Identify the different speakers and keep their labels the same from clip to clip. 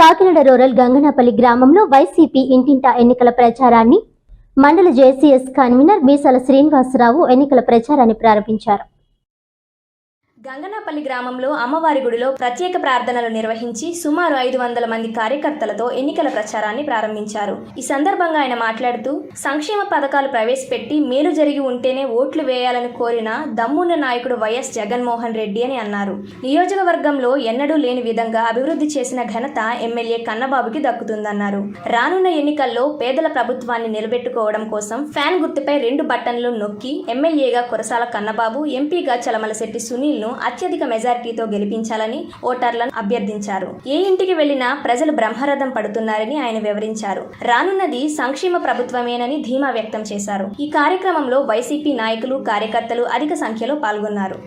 Speaker 1: Kakinada rural Ganganapalli గ్రామంలో YCP ఇంటింటా ఎన్నికల ప్రచారాన్ని మండల జేసీఎస్ కన్వీనర్ మీసాల శ్రీనివాసరావు ఎన్నికల ప్రచారాన్ని ప్రారంభించారు.
Speaker 2: గంగనాపల్లి గ్రామంలో అమ్మవారి గుడిలో ప్రత్యేక ప్రార్థనలు నిర్వహించి సుమారు 500 మంది కార్యకర్తలతో ఎన్నికల ప్రచారాన్ని ప్రారంభించారు. ఈ సందర్భంగా ఆయన మాట్లాడుతూ సంక్షేమ పథకాలు ప్రవేశపెట్టి మేలు జరిగి ఉంటేనే ఓట్లు వేయాలని కోరిన దమ్మున్న నాయకుడు వైఎస్ జగన్మోహన్ రెడ్డి అని అన్నారు. నియోజకవర్గంలో ఎన్నడూ లేని విధంగా అభివృద్ధి చేసిన ఘనత ఎమ్మెల్యే కన్నబాబుకి దక్కుతుందన్నారు. రానున్న ఎన్నికల్లో పేదల ప్రభుత్వాన్ని నిలబెట్టుకోవడం కోసం ఫ్యాన్ గుర్తుపై 2 బటన్లు నొక్కి ఎమ్మెల్యేగా కురసాల కన్నబాబు, ఎంపీగా చలమలశెట్టి సునీల్ను అత్యధిక మెజారిటీతో గెలిపించాలని ఓటర్లను అభ్యర్థించారు. ఏ ఇంటికి వెళ్లినా ప్రజలు బ్రహ్మరథం పడుతున్నారని ఆయన వివరించారు. రానున్నది సంక్షేమ ప్రభుత్వమేనని ధీమా వ్యక్తం చేశారు. ఈ కార్యక్రమంలో వైసీపీ నాయకులు, కార్యకర్తలు అధిక సంఖ్యలో పాల్గొన్నారు.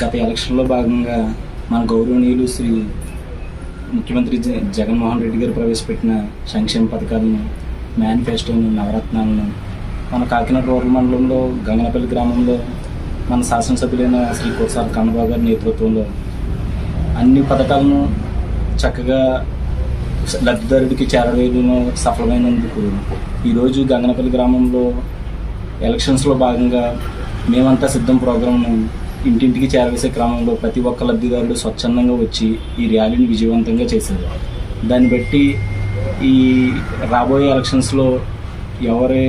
Speaker 3: గత ఎలక్షన్లో భాగంగా మన గౌరవనీయులు శ్రీ ముఖ్యమంత్రి జగన్మోహన్ రెడ్డి గారు ప్రవేశపెట్టిన సంక్షేమ పథకాలను, మేనిఫెస్టోను, నవరత్నాలను మన కాకినాడ రూరల్ మండలంలో గంగనపల్లి గ్రామంలో మన శాసనసభ్యులైన శ్రీ కురసాల కన్నబాబు గారి నేతృత్వంలో అన్ని పథకాలను చక్కగా లబ్ధిదారుడికి చేరవేయడంలో సఫలమైనందుకు ఈరోజు గంగనపల్లి గ్రామంలో ఎలక్షన్స్లో భాగంగా మేమంతా సిద్ధం ప్రోగ్రాంను ఇంటింటికి చేరవేసే క్రమంలో ప్రతి ఒక్క లబ్ధిదారుడు స్వచ్ఛందంగా వచ్చి ఈ ర్యాలీని విజయవంతంగా చేశారు. దాన్ని బట్టి ఈ రాబోయే ఎలక్షన్స్లో ఎవరి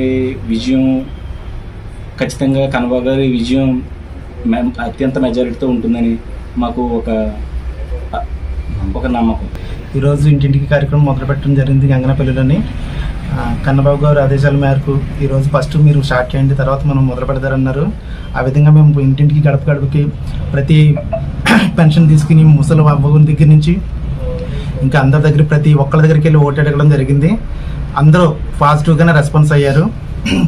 Speaker 3: విజయం ఖచ్చితంగా కన్నబాబు గారి విజయం అత్యంత మెజారిటీతో ఉంటుందని మాకు ఒక నమ్మకం.
Speaker 4: ఈరోజు ఇంటింటికి కార్యక్రమం మొదలుపెట్టడం జరిగింది గంగనపల్లిలోని. కన్నబాబు గారు ఆదేశాల మేరకు ఈరోజు ఫస్ట్ మీరు స్టార్ట్ చేయండి, తర్వాత మనం మొదలు పెడతారన్నారు. ఆ విధంగా మేము ఇంటింటికి గడప గడపకి ప్రతి పెన్షన్ తీసుకుని ముసలి అవ్వని దగ్గర నుంచి ఇంకా అందరి దగ్గర ప్రతి ఒక్కరి దగ్గరికి వెళ్ళి ఓటు అడగడం జరిగింది. అందరూ పాజిటివ్గానే రెస్పాన్స్ అయ్యారు.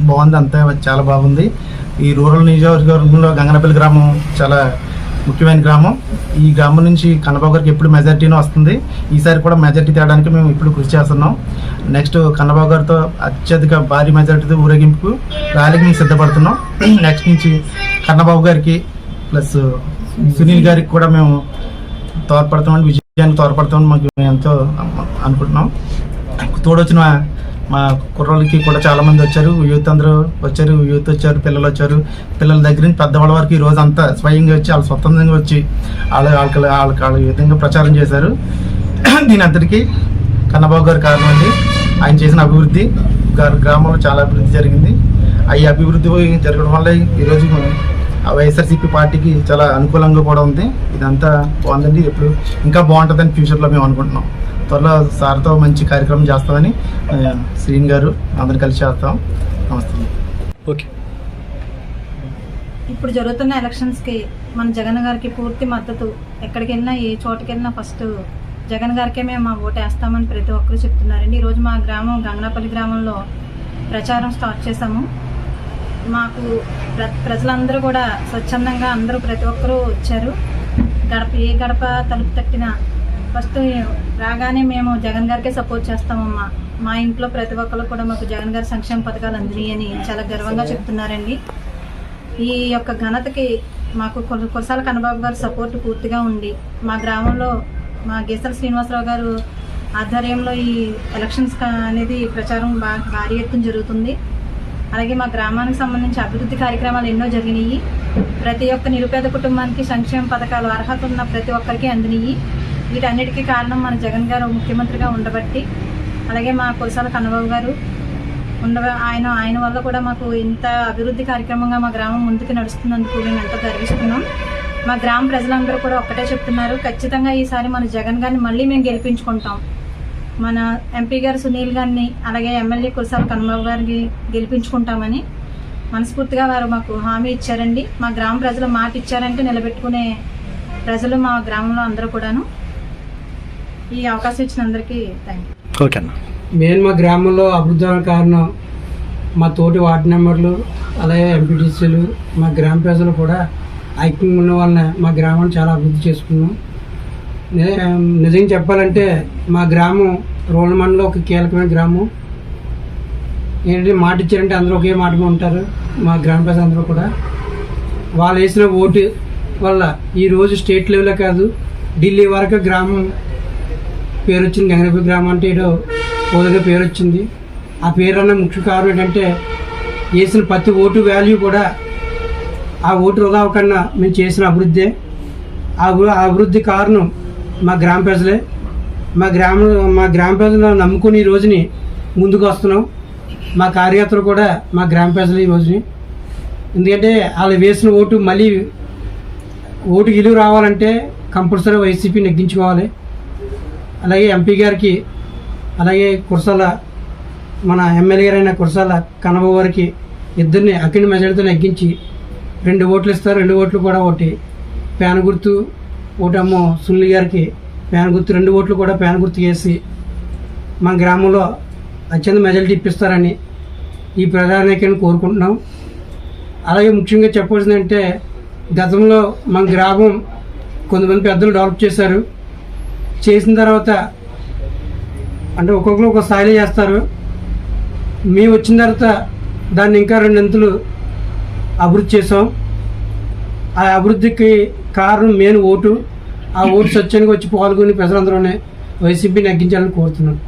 Speaker 4: బాగుంది, అంతా చాలా బాగుంది. ఈ రూరల్ నియోజకవర్గంలో గంగనపల్లి గ్రామం చాలా ముఖ్యమైన గ్రామం. ఈ గ్రామం నుంచి కన్నబాబు గారికి ఎప్పుడు మెజారిటీనే వస్తుంది. ఈసారి కూడా మెజారిటీ తేయడానికి మేము ఇప్పుడు కృషి చేస్తున్నాం. నెక్స్ట్ కన్నబాబు గారితో అత్యధిక భారీ మెజారిటీతో ఊరేగింపుకు ర్యాలీకి మేము సిద్ధపడుతున్నాం. నెక్స్ట్ నుంచి కన్నబాబు గారికి ప్లస్ సునీల్ గారికి కూడా మేము తోడ్పడతామని, విజయానికి తోడ్పడతామని మాకు ఎంతో అనుకుంటున్నాం. తోడొచ్చిన మా కుర్రోళ్ళకి కూడా చాలామంది వచ్చారు, యూత్ అందరూ వచ్చారు, యూత్ వచ్చారు, పిల్లలు వచ్చారు. పిల్లల దగ్గర నుంచి పెద్దవాళ్ళ వరకు ఈ రోజు అంతా స్వయంగా వచ్చి వాళ్ళు స్వతంత్రంగా వచ్చి వాళ్ళ విధంగా ప్రచారం చేశారు. దీని అంతటికీ కన్నబాబు గారు కారణం అండి. ఆయన చేసిన అభివృద్ధి గ్రామంలో చాలా అభివృద్ధి జరిగింది. ఈ అభివృద్ధి జరగడం వల్ల ఈరోజు వైఎస్ఆర్సీపీ పార్టీకి చాలా అనుకూలంగా కూడా ఉంది. ఇదంతా బాగుందండి. ఎప్పుడు ఇంకా బాగుంటుందని ఫ్యూచర్లో మేము అనుకుంటున్నాం. త్వరలో సార్తో మంచి కార్యక్రమం చేస్తామని శ్రీని గారు అందరం కలిసి చేస్తాం. నమస్తే.
Speaker 5: ఓకే.
Speaker 6: ఇప్పుడు జరుగుతున్న ఎలక్షన్స్కి మన జగన్ గారికి పూర్తి మద్దతు. ఎక్కడికి వెళ్ళినా, ఏ చోటుకి వెళ్ళినా ఫస్ట్ జగన్ గారికే మేము మా ఓటు వేస్తామని ప్రతి ఒక్కరు చెప్తున్నారండి. ఈరోజు మా గ్రామం గంగనపల్లి గ్రామంలో ప్రచారం స్టార్ట్ చేశాము. మాకు ప్రజలందరూ కూడా స్వచ్ఛందంగా అందరూ ప్రతి ఒక్కరూ వచ్చారు. ఏ గడప తలుపు తట్టినా ఫస్ట్ రాగానే మేము జగన్ గారికే సపోర్ట్ చేస్తామమ్మా. మా ఇంట్లో ప్రతి ఒక్కరు కూడా మాకు జగన్ గారి సంక్షేమ పథకాలు అందినాయి అని చాలా గర్వంగా చెప్తున్నారండి. ఈ యొక్క ఘనతకి మాకు కురసాల కన్నబాబు గారు సపోర్ట్ పూర్తిగా ఉండి మా గ్రామంలో మా గేసల శ్రీనివాసరావు గారు ఆధ్వర్యంలో ఈ ఎలక్షన్స్ అనేది ప్రచారం భారీ ఎత్తున జరుగుతుంది. అలాగే మా గ్రామానికి సంబంధించి అభివృద్ధి కార్యక్రమాలు ఎన్నో జరిగినాయి. ప్రతి ఒక్క నిరుపేద కుటుంబానికి సంక్షేమ పథకాలు అర్హత ఉన్న ప్రతి ఒక్కరికి అందినాయి. వీటన్నిటికీ కారణం మన జగన్ గారు ముఖ్యమంత్రిగా ఉండబట్టి, అలాగే మా కురసాల కన్నబాబు గారు ఆయన వల్ల కూడా మాకు ఇంత అభివృద్ధి కార్యక్రమంగా మా గ్రామం ముందుకు నడుస్తున్నందుకు మేము ఎంతో గర్విస్తున్నాం. మా గ్రామ ప్రజలందరూ కూడా ఒక్కటే చెప్తున్నారు, ఖచ్చితంగా ఈసారి మన జగన్ గారిని మళ్ళీ మేము గెలిపించుకుంటాం. మన ఎంపీ గారు సునీల్ గారిని, అలాగే ఎమ్మెల్యే కురసాల కన్నబాబు గారిని గెలిపించుకుంటామని మనస్ఫూర్తిగా వారు మాకు హామీ ఇచ్చారండి. మా గ్రామ ప్రజలు మాట ఇచ్చారంటే నిలబెట్టుకునే ప్రజలు మా గ్రామంలో అందరూ కూడాను. ఈ అవకాశం ఇచ్చిన అందరికీ థ్యాంక్ యూ.
Speaker 5: ఓకే అన్న.
Speaker 7: మెయిన్ మా గ్రామంలో అభివృద్ధి కారణం మా తోటి వార్డు మెంబర్లు, అలాగే ఎంపీటీసీలు, మా గ్రామ ప్రజలు కూడా ఐక్యంగా ఉన్న వలన మా గ్రామాన్ని చాలా అభివృద్ధి చేసుకున్నాం. నిజంగా చెప్పాలంటే మా గ్రామం రూరల్ మండలంలో ఒక కీలకమైన గ్రామం. ఏంటంటే మాట ఇచ్చారంటే అందరూ ఒకే మాటగా ఉంటారు. మా గ్రామ ప్రజలందరూ కూడా వాళ్ళు వేసిన ఓటు వల్ల ఈరోజు స్టేట్ లెవెల్లో కాదు ఢిల్లీ వరకు గ్రామం పేరు వచ్చింది. గంగనపల్లి గ్రామం అంటే ఏదో హోదాగా పేరు వచ్చింది. ఆ పేరు అన్న ముఖ్య కారణం ఏంటంటే వేసిన ప్రతి ఓటు వాల్యూ కూడా ఆ ఓటు వృధా అవ్వకుండా మేము చేసిన అభివృద్ధి. ఆ అభివృద్ధి కారణం మా గ్రామ ప్రజలే. మా గ్రామ ప్రజలు నమ్ముకుని ఈ రోజుని ముందుకు వస్తున్నాం. మా కార్యకర్తలు కూడా మా గ్రామ ప్రజలు ఈ రోజుని. ఎందుకంటే వాళ్ళు వేసిన ఓటు మళ్ళీ ఓటు విలువ రావాలంటే కంపల్సరీ వైసీపీ నెగ్గించుకోవాలి. అలాగే ఎంపీ గారికి, అలాగే కురసాల మన ఎమ్మెల్యే గారైన కురసాల కన్నబాబు గారికి ఇద్దరిని అఖండ మెజారిటీతో నెగ్గించి 2 ఓట్లు ఇస్తారు. 2 ఓట్లు కూడా ఒకటి ఫ్యాన్ గుర్తు, ఒకటేమో సునీల్ గారికి ఫ్యాన్ గుర్తు, 2 ఓట్లు కూడా ఫ్యాన్ గుర్తు వేసి మన గ్రామంలో అత్యంత మెజారిటీ ఇప్పిస్తారని ఈ ప్రధానికని కోరుకుంటున్నాం. అలాగే ముఖ్యంగా చెప్పవలసిందంటే గతంలో మన గ్రామం కొంతమంది పెద్దలు డెవలప్ చేశారు. చేసిన తర్వాత అంటే ఒక్కొక్కరు ఒక స్థాయిలో చేస్తారు. మేము వచ్చిన తర్వాత దాన్ని ఇంకా 2 అంతులు అభివృద్ధి చేసాం. ఆ అభివృద్ధికి కారణం మెయిన్ ఓటు. ఆ ఓటు సత్యానికి వచ్చి పాల్గొని ప్రజలందరూనే వైసీపీ నెగ్గించాలని కోరుతున్నాను.